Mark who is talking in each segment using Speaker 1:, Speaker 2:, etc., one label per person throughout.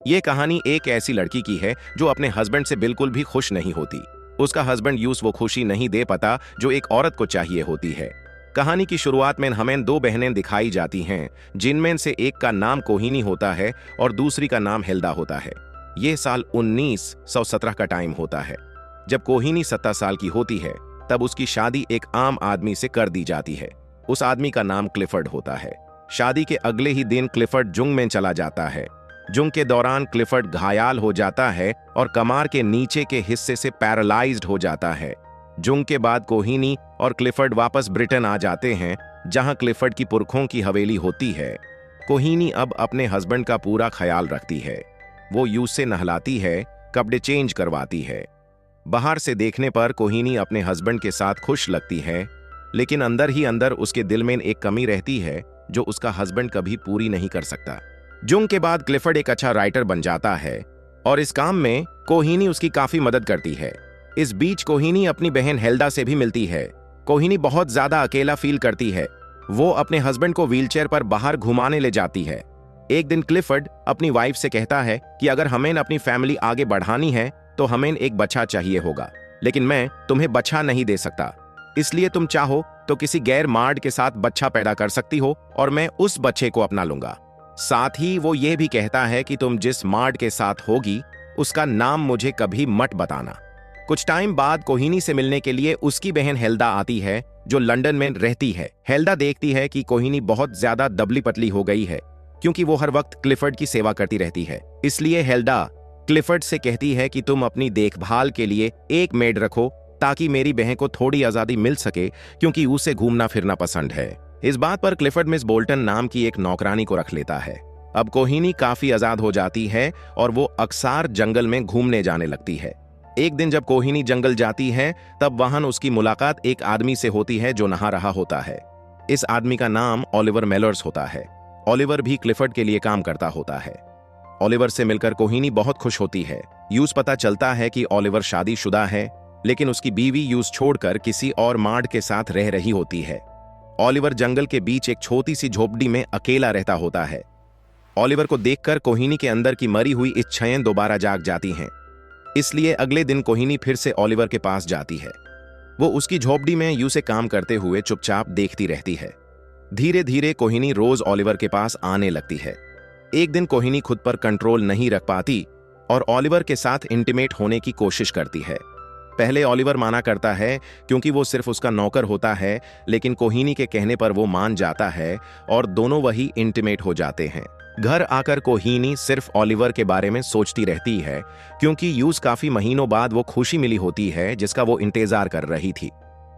Speaker 1: ये कहानी एक ऐसी लड़की की है जो अपने हस्बैंड से बिल्कुल भी खुश नहीं होती। उसका हस्बैंड यूस वो खुशी नहीं दे पाता जो एक औरत को चाहिए होती है। कहानी की शुरुआत में हमें दो बहनें दिखाई जाती हैं, जिनमें से एक का नाम कोहिनी होता है और दूसरी का नाम हिल्दा होता है। ये साल 1917 का टाइम होता है। जब कोहिनी 17 साल की होती है तब उसकी शादी एक आम आदमी से कर दी जाती है। उस आदमी का नाम क्लिफर्ड होता है। शादी के अगले ही दिन क्लिफर्ड जुंग में चला जाता है। जुंग के दौरान क्लिफर्ड घायल हो जाता है और कमर के नीचे के हिस्से से पैरालाइज्ड हो जाता है। जुंग के बाद कोहिनी और क्लिफर्ड वापस ब्रिटेन आ जाते हैं, जहां क्लिफर्ड की पुरखों की हवेली होती है। कोहिनी अब अपने हस्बैंड का पूरा ख्याल रखती है। वो यूस से नहलाती है, कपड़े चेंज करवाती है। बाहर से देखने पर कोहिनी अपने हस्बैंड के साथ खुश लगती है, लेकिन अंदर ही अंदर उसके दिल में एक कमी रहती है जो उसका हस्बैंड कभी पूरी नहीं कर सकता। जुंग के बाद क्लिफर्ड एक अच्छा राइटर बन जाता है और इस काम में कोहिनी उसकी काफी मदद करती है। इस बीच कोहिनी अपनी बहन हेल्दा से भी मिलती है। कोहिनी बहुत ज्यादा अकेला फील करती है। वो अपने हस्बैंड को व्हीलचेयर पर बाहर घुमाने ले जाती है। एक दिन क्लिफर्ड अपनी वाइफ से कहता है कि अगर हमें अपनी फैमिली आगे बढ़ानी है तो हमें एक बच्चा चाहिए होगा, लेकिन मैं तुम्हें बच्चा नहीं दे सकता। इसलिए तुम चाहो तो किसी गैर मार्ड के साथ बच्चा पैदा कर सकती हो और मैं उस बच्चे को अपना लूंगा। साथ ही वो ये भी कहता है कि तुम जिस मार्ड के साथ होगी उसका नाम मुझे कभी मत बताना। कुछ टाइम बाद कोहिनी से मिलने के लिए उसकी बहन हेल्दा आती है, जो लंदन में रहती है। हेल्दा देखती है कि कोहिनी बहुत ज्यादा दबली पतली हो गई है, क्योंकि वो हर वक्त क्लिफर्ड की सेवा करती रहती है। इसलिए हेल्दा क्लिफर्ड से कहती है कि तुम अपनी देखभाल के लिए एक मेड रखो, ताकि मेरी बहन को थोड़ी आजादी मिल सके, क्योंकि उसे घूमना फिरना पसंद है। इस बात पर क्लिफर्ड मिस बोल्टन नाम की एक नौकरानी को रख लेता है। अब कोहिनी काफी आजाद हो जाती है और वो अक्सर जंगल में घूमने जाने लगती है। एक दिन जब कोहिनी जंगल जाती है तब वहां उसकी मुलाकात एक आदमी से होती है जो नहा रहा होता है। इस आदमी का नाम ओलिवर मेलर्स होता है। ओलिवर भी क्लिफर्ड के लिए काम करता होता है। ओलिवर से मिलकर कोहिनी बहुत खुश होती है। यूस पता चलता है कि ओलिवर शादीशुदा है, लेकिन उसकी बीवी यूस छोड़कर किसी और मार्ड के साथ रह रही होती है। ओलिवर जंगल के बीच एक छोटी सी झोपड़ी में अकेला रहता होता है। ओलिवर को देखकर कोहिनी के अंदर की मरी हुई इच्छाएं दोबारा जाग जाती हैं। इसलिए अगले दिन कोहिनी फिर से ओलिवर के पास जाती है। वो उसकी झोपड़ी में यूं से काम करते हुए चुपचाप देखती रहती है। धीरे धीरे कोहिनी रोज ओलिवर के पास आने लगती है। एक दिन कोहिनी खुद पर कंट्रोल नहीं रख पाती और ओलिवर के साथ इंटीमेट होने की कोशिश करती है। पहले ओलिवर माना करता है, क्योंकि वो सिर्फ उसका नौकर होता है, लेकिन कोहिनी के कहने पर वो मान जाता है और दोनों वही इंटीमेट हो जाते हैं। घर आकर कोहिनी सिर्फ ओलिवर के बारे में सोचती रहती है, क्योंकि यूस काफी महीनों बाद वो खुशी मिली होती है जिसका वो इंतजार कर रही थी।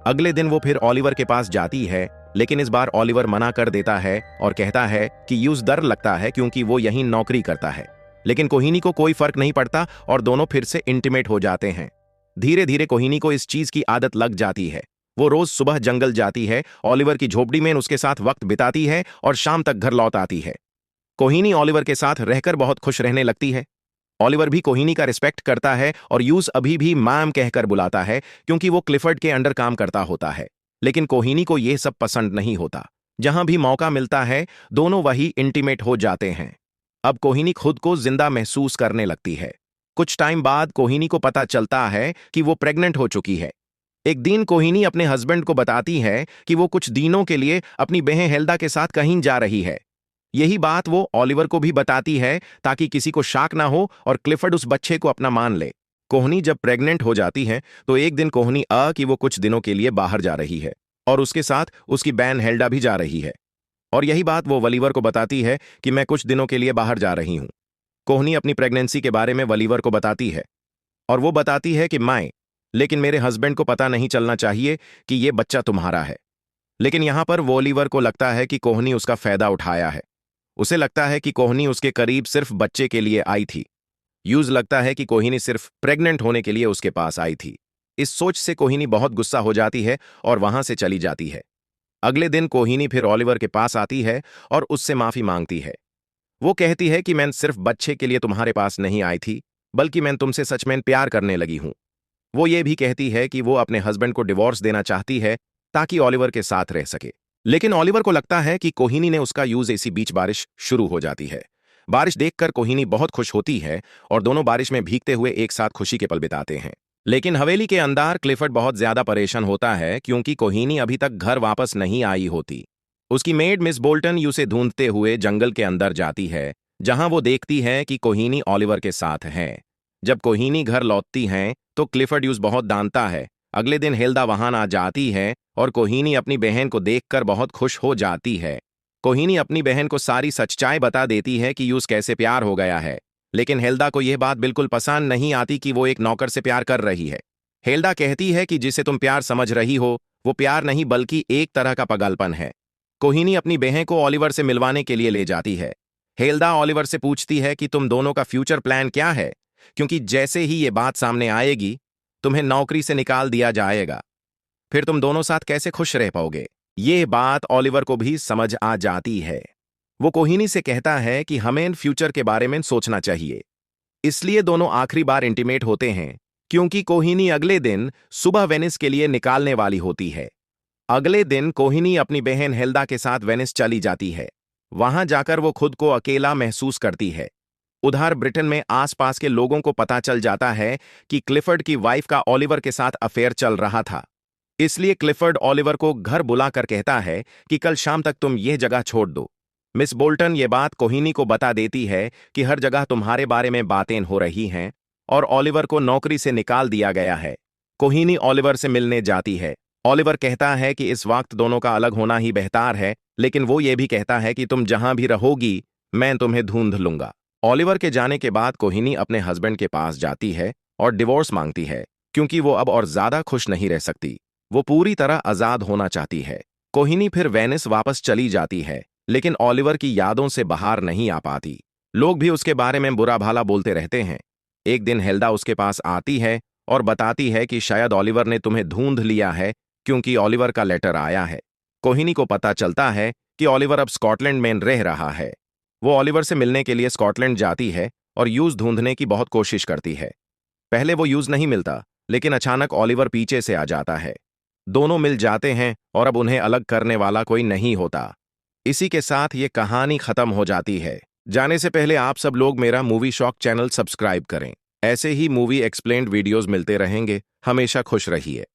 Speaker 1: अगले दिन वो फिर ओलिवर के पास जाती है, लेकिन इस बार ओलिवर मना कर देता है और कहता है कि यूस डर लगता है क्योंकि वो यहीं नौकरी करता है। लेकिन कोहिनी को कोई फर्क नहीं पड़ता और दोनों फिर से इंटीमेट हो जाते हैं। धीरे धीरे कोहिनी को इस चीज की आदत लग जाती है। वो रोज सुबह जंगल जाती है, ओलिवर की झोपड़ी में उसके साथ वक्त बिताती है और शाम तक घर लौट आती है। कोहिनी ओलिवर के साथ रहकर बहुत खुश रहने लगती है। ओलिवर भी कोहिनी का रिस्पेक्ट करता है और यूस अभी भी मैम कहकर बुलाता है, क्योंकि वो क्लिफर्ड के अंडर काम करता होता है। लेकिन कोहिनी को यह सब पसंद नहीं होता। जहां भी मौका मिलता है दोनों वही इंटीमेट हो जाते हैं। अब कोहिनी खुद को जिंदा महसूस करने लगती है। कुछ टाइम बाद कोहिनी को पता चलता है कि वो प्रेग्नेंट हो चुकी है। एक दिन कोहिनी अपने हस्बैंड को बताती है कि वो कुछ दिनों के लिए अपनी बहन हेल्दा के साथ कहीं जा रही है। यही बात वो ओलिवर को भी बताती है, ताकि किसी को शक ना हो और क्लिफर्ड उस बच्चे को अपना मान ले। कोहिनी जब प्रेग्नेंट हो जाती है तो एक दिन कोहिनी कि वो कुछ दिनों के लिए बाहर जा रही है और उसके साथ उसकी बहन हेल्डा भी जा रही है। और यही बात वो वलीवर को बताती है कि मैं कुछ दिनों के लिए बाहर जा रही हूं। कोहिनी अपनी प्रेगनेंसी के बारे में वलीवर को बताती है और वो बताती है कि लेकिन मेरे हस्बैंड को पता नहीं चलना चाहिए कि ये बच्चा तुम्हारा है। लेकिन यहां पर वोलिवर को लगता है कि कोहिनी उसका फायदा उठाया है। उसे लगता है कि कोहिनी उसके करीब सिर्फ बच्चे के लिए आई थी। यूज लगता है कि कोहिनी सिर्फ प्रेग्नेंट होने के लिए उसके पास आई थी। इस सोच से कोहिनी बहुत गुस्सा हो जाती है और वहां से चली जाती है। अगले दिन कोहिनी फिर ओलिवर के पास आती है और उससे माफी मांगती है। वो कहती है कि मैं सिर्फ बच्चे के लिए तुम्हारे पास नहीं आई थी, बल्कि मैं तुमसे सच में प्यार करने लगी हूं। वो ये भी कहती है कि वो अपने हस्बैंड को डिवोर्स देना चाहती है, ताकि ओलिवर के साथ रह सके। लेकिन ओलिवर को लगता है कि कोहिनी ने उसका यूज इसी बीच बारिश शुरू हो जाती है। बारिश देखकर कोहिनी बहुत खुश होती है और दोनों बारिश में भीगते हुए एक साथ खुशी के पल बिताते हैं। लेकिन हवेली के अंदर क्लिफर्ड बहुत ज्यादा परेशान होता है क्योंकि कोहिनी अभी तक घर वापस नहीं आई होती। उसकी मेड मिस बोल्टन उसे ढूंढते हुए जंगल के अंदर जाती है, जहां वो देखती है कि कोहिनी ओलिवर के साथ है। जब कोहिनी घर लौटती हैं तो क्लिफर्ड यूज बहुत डांटता है। अगले दिन हेल्दा वहां आ जाती है और कोहिनी अपनी बहन को देखकर बहुत खुश हो जाती है। कोहिनी अपनी बहन को सारी सच्चाई बता देती है कि यूज कैसे प्यार हो गया है, लेकिन हेल्दा को यह बात बिल्कुल पसंद नहीं आती कि वो एक नौकर से प्यार कर रही है। हेल्दा कहती है कि जिसे तुम प्यार समझ रही हो वो प्यार नहीं बल्कि एक तरह का पागलपन है। कोहिनी अपनी बहन को ओलिवर से मिलवाने के लिए ले जाती है। हेल्दा ओलिवर से पूछती है कि तुम दोनों का फ्यूचर प्लान क्या है, क्योंकि जैसे ही ये बात सामने आएगी तुम्हें नौकरी से निकाल दिया जाएगा। फिर तुम दोनों साथ कैसे खुश रह पाओगे। ये बात ओलिवर को भी समझ आ जाती है। वो कोहिनी से कहता है कि हमें फ्यूचर के बारे में सोचना चाहिए। इसलिए दोनों आखिरी बार इंटीमेट होते हैं, क्योंकि कोहिनी अगले दिन सुबह वेनिस के लिए निकालने वाली होती है। अगले दिन कोहिनी अपनी बहन हेल्दा के साथ वेनिस चली जाती है। वहां जाकर वो खुद को अकेला महसूस करती है। उधर ब्रिटेन में आसपास के लोगों को पता चल जाता है कि क्लिफर्ड की वाइफ का ओलिवर के साथ अफेयर चल रहा था। इसलिए क्लिफर्ड ओलिवर को घर बुलाकर कहता है कि कल शाम तक तुम यह जगह छोड़ दो। मिस बोल्टन ये बात कोहिनी को बता देती है कि हर जगह तुम्हारे बारे में बातें हो रही हैं और ओलिवर को नौकरी से निकाल दिया गया है। कोहिनी ओलिवर से मिलने जाती है। ओलिवर कहता है कि इस वक्त दोनों का अलग होना ही बेहतर है, लेकिन वो ये भी कहता है कि तुम जहां भी रहोगी मैं तुम्हें ढूंढ लूंगा। ओलिवर के जाने के बाद कोहिनी अपने हस्बैंड के पास जाती है और डिवोर्स मांगती है, क्योंकि वो अब और ज्यादा खुश नहीं रह सकती। वो पूरी तरह आजाद होना चाहती है। कोहिनी फिर वेनिस वापस चली जाती है, लेकिन ओलिवर की यादों से बाहर नहीं आ पाती। लोग भी उसके बारे में बुरा भला बोलते रहते हैं। एक दिन हेल्दा उसके पास आती है और बताती है कि शायद ओलिवर ने तुम्हें ढूंढ लिया है, क्योंकि ओलिवर का लेटर आया है। कोहिनी को पता चलता है कि ओलिवर अब स्कॉटलैंड में रह रहा है। वो ओलिवर से मिलने के लिए स्कॉटलैंड जाती है और यूज ढूंढने की बहुत कोशिश करती है। पहले वो यूज नहीं मिलता, लेकिन अचानक ओलिवर पीछे से आ जाता है। दोनों मिल जाते हैं और अब उन्हें अलग करने वाला कोई नहीं होता। इसी के साथ ये कहानी खत्म हो जाती है। जाने से पहले आप सब लोग मेरा मूवी शॉक चैनल सब्सक्राइब करें। ऐसे ही मूवी एक्सप्लेन्ड वीडियोस मिलते रहेंगे। हमेशा खुश रहिए।